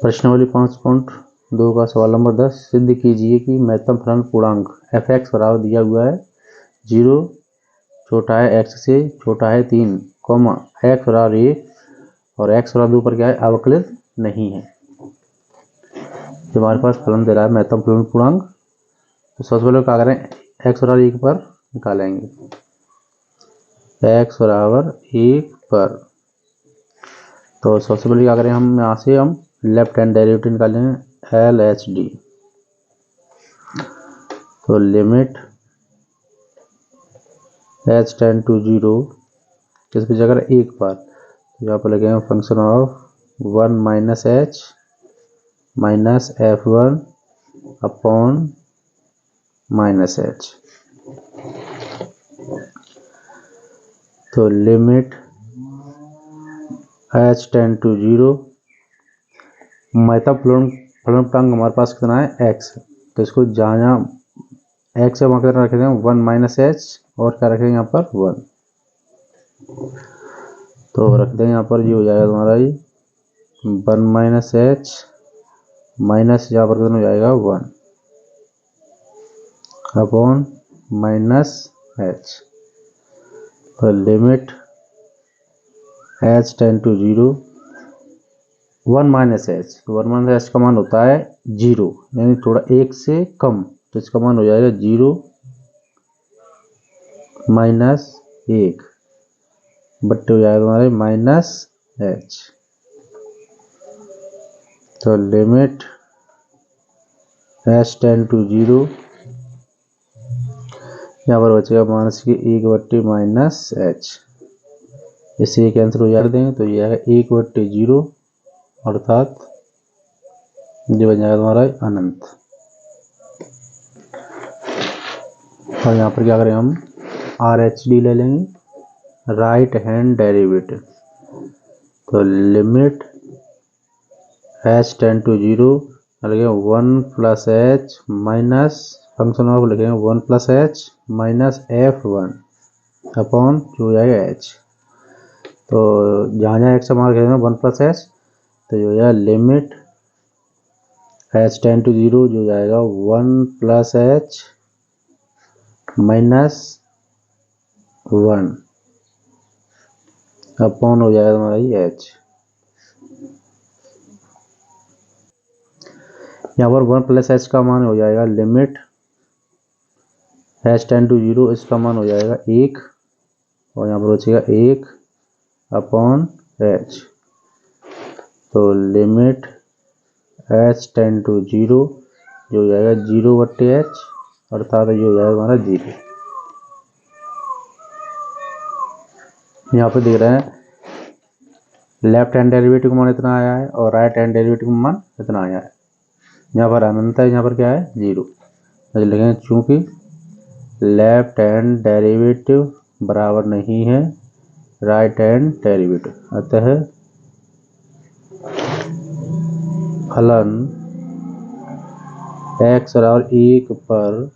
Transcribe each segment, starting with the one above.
प्रश्नावली 5.2 का सवाल नंबर 10 सिद्ध कीजिए कि महत्तम फलन पूर्णांक f(x) बराबर दिया हुआ है 0 छोटा है x से छोटा है 3, x बराबर 1 और x बराबर 2 पर क्या है अवकलित नहीं है। जो हमारे पास फलन दे रहा है महत्तम फलन पूर्णांक, तो सबसे पहले क्या करें x बराबर 1 पर निकालेंगे। x बराबर 1 पर तो सबसे पहले क्या करें हम यहाँ से लेफ्ट हैंड डेरिवेटिव निकालेंगे LHD। तो लिमिट h टेंड टू 0 किस पे जगह 1 पर, यहाँ पर लगेगा function of 1 minus h minus f1 upon minus h। तो लिमिट h टेंड टू 0 महत्तम फलन पूर्णांक हमारे पास कितना है x, तो इसको जहाँ x है वहाँ कितना रखेंगे 1 माइनस h और क्या रखेंगे यहाँ पर 1, तो रख देंगे यहाँ पर ये हो जाएगा तुम्हारा ये 1 माइनस h माइनस यहाँ पर कितना हो जाएगा 1 अपॉन माइनस h। तो limit h tend to 0 1 minus h, तो 1 माइनस h का मान होता है 0 यानी थोड़ा 1 से कम, तो इसका मान हो जाएगा 0 माइनस 1 बट्टे हो जाएगा हमारे माइनस h। तो लिमिट h टेंड टू 0 यहाँ पर बचेगा माइनस के 1 बट्टे माइनस h, इससे ये कैंसिल हो जाएगा, तो ये है 1 बट्टे 0 अर्थात ये बन जाएगा तुम्हारा अनंत। और यहाँ पर क्या करें हम RHD ले लेंगे राइट हैंड डेरिवेटिव। तो लिमिट h टेंड टू 0 लगेगा 1 plus h minus function of लिखेंगे 1 plus h minus f1 upon जो हो जाएगा h। तो जहाँ जहाँ x हमारा लिखेंगे 1 प्लस h, तो जो है लिमिट h टेंड टू 0 जो जाएगा 1 प्लस h माइनस 1 अपॉन हो जाएगा हमारा ये h। यहाँ पर 1 प्लस h का मान हो जाएगा लिमिट h टेंड टू 0, इसका मान हो जाएगा 1 और यहाँ पर बचेगा 1 अपॉन h। तो लिमिट h टेंड टू 0 जो हो जाएगा 0 बट्टे h अर्थात ये हो जाएगा हमारा 0। यहाँ पे देख रहे हैं लेफ्ट हैंड डेरिवेटिव का मान इतना आया है और राइट हैंड डेरिवेटिव का मान इतना आया है। यहाँ पर अनंत है, यहाँ पर क्या है 0, तो लिखेंगे चूंकि लेफ्ट हैंड डेरिवेटिव बराबर नहीं है राइट हैंड डेरिवेटिव, अतः फलन x बराबर 1 पर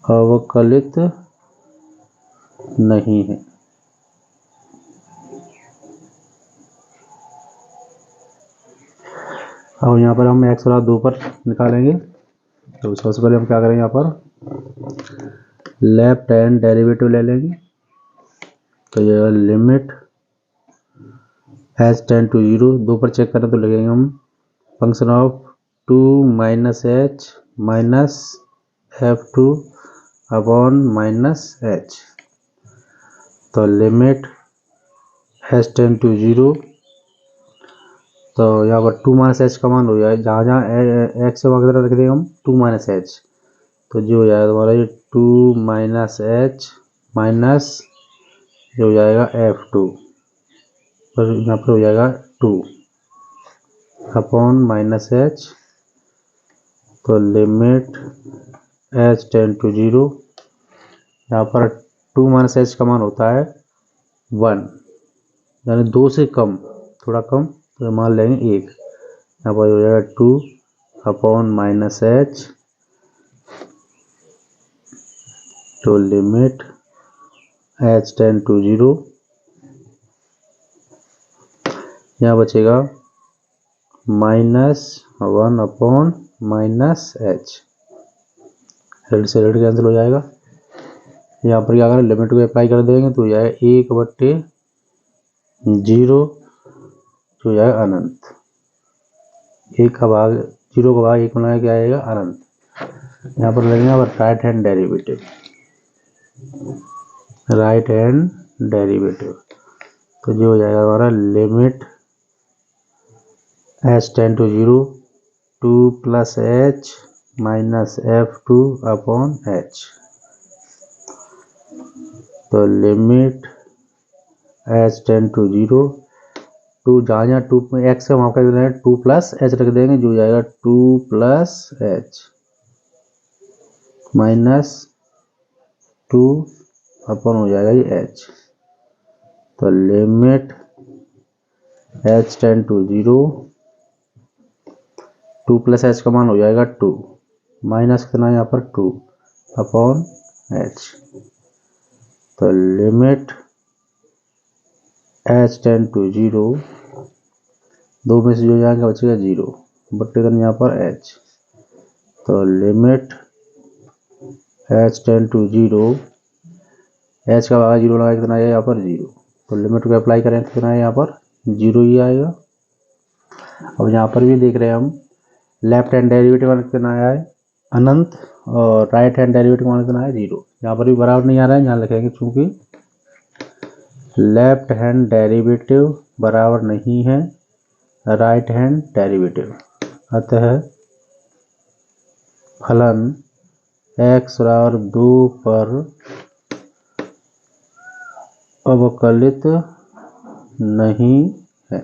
अवकलित नहीं है। अब यहाँ पर हम x बराबर 2 पर निकालेंगे। तो सबसे पहले हम क्या करेंगे, यहाँ पर लेफ्ट हैंड डेरिवेटिव ले लेंगे। तो ये लिमिट h टेंड टू 0 2 पर चेक करें तो लगेंगे हम function of 2 minus h minus f2 upon minus h। तो लिमिट h टेंड टू 0 तो यहाँ पर 2 माइनस h का मान हो जाएगा, जहाँ जहाँ x वगैरह रख देंगे हम 2 माइनस h, तो जो हो जाएगा तुम्हारा ये 2 माइनस h माइनस जो हो जाएगा f2 और यहाँ पर हो जाएगा 2 अपॉन माइनस h। तो लिमिट h टेंड टू 0 यहाँ पर 2 माइनस h का मान होता है 1 यानी 2 से कम, थोड़ा कम, तो मान लेंगे 1, यहाँ पर हो जाएगा 2 अपॉन माइनस h। तो लिमिट h टेंड टू 0 यहाँ बचेगा -1/-h, हेड से हेड कैंसिल हो जाएगा। यहाँ पर क्या करें, लिमिट को अप्लाई कर देंगे तो यह 1/0 जो है अनंत। 1 का भाग 0 का भाग 1 बनाया क्या आएगा, अनंत। यहाँ पर लगेगा राइट हैंड डेरिवेटिव, तो जो हो जाएगा हमारा limit h tend to 0 2 + h - f2/h, तो लिमिट h टेंड टू 0 2 जहाँ 2 में x है वहाँ कर देंगे 2 + h रख देंगे, जो हो जाएगा 2 + h -2 अपन हो जाएगा ये h, तो limit h tend to 0 2 + h का मान हो जाएगा 2 माइनस कितना यहाँ पर 2/h, तो लिमिट h टेंड टू 0 2 में से जो जाएगा बचेगा 0 बट्टे करना यहाँ पर h, तो limit h tend to 0 h का भाग 0 लगा कितना आएगा यहाँ पर 0, तो लिमिट को अप्लाई करें तो कितना है यहाँ पर 0 ही आएगा। अब यहाँ पर भी देख रहे हैं हम लेफ्ट हैंड डेरिवेटिव कितना आया है अनंत और राइट हैंड डेरिवेटिव कितना है 0। यहाँ पर भी बराबर नहीं आ रहा है, यहाँ लिखेंगे चूंकि लेफ्ट हैंड डेरिवेटिव बराबर नहीं है राइट हैंड डेरिवेटिव, अतः फलन x=2 पर अवकलित नहीं है।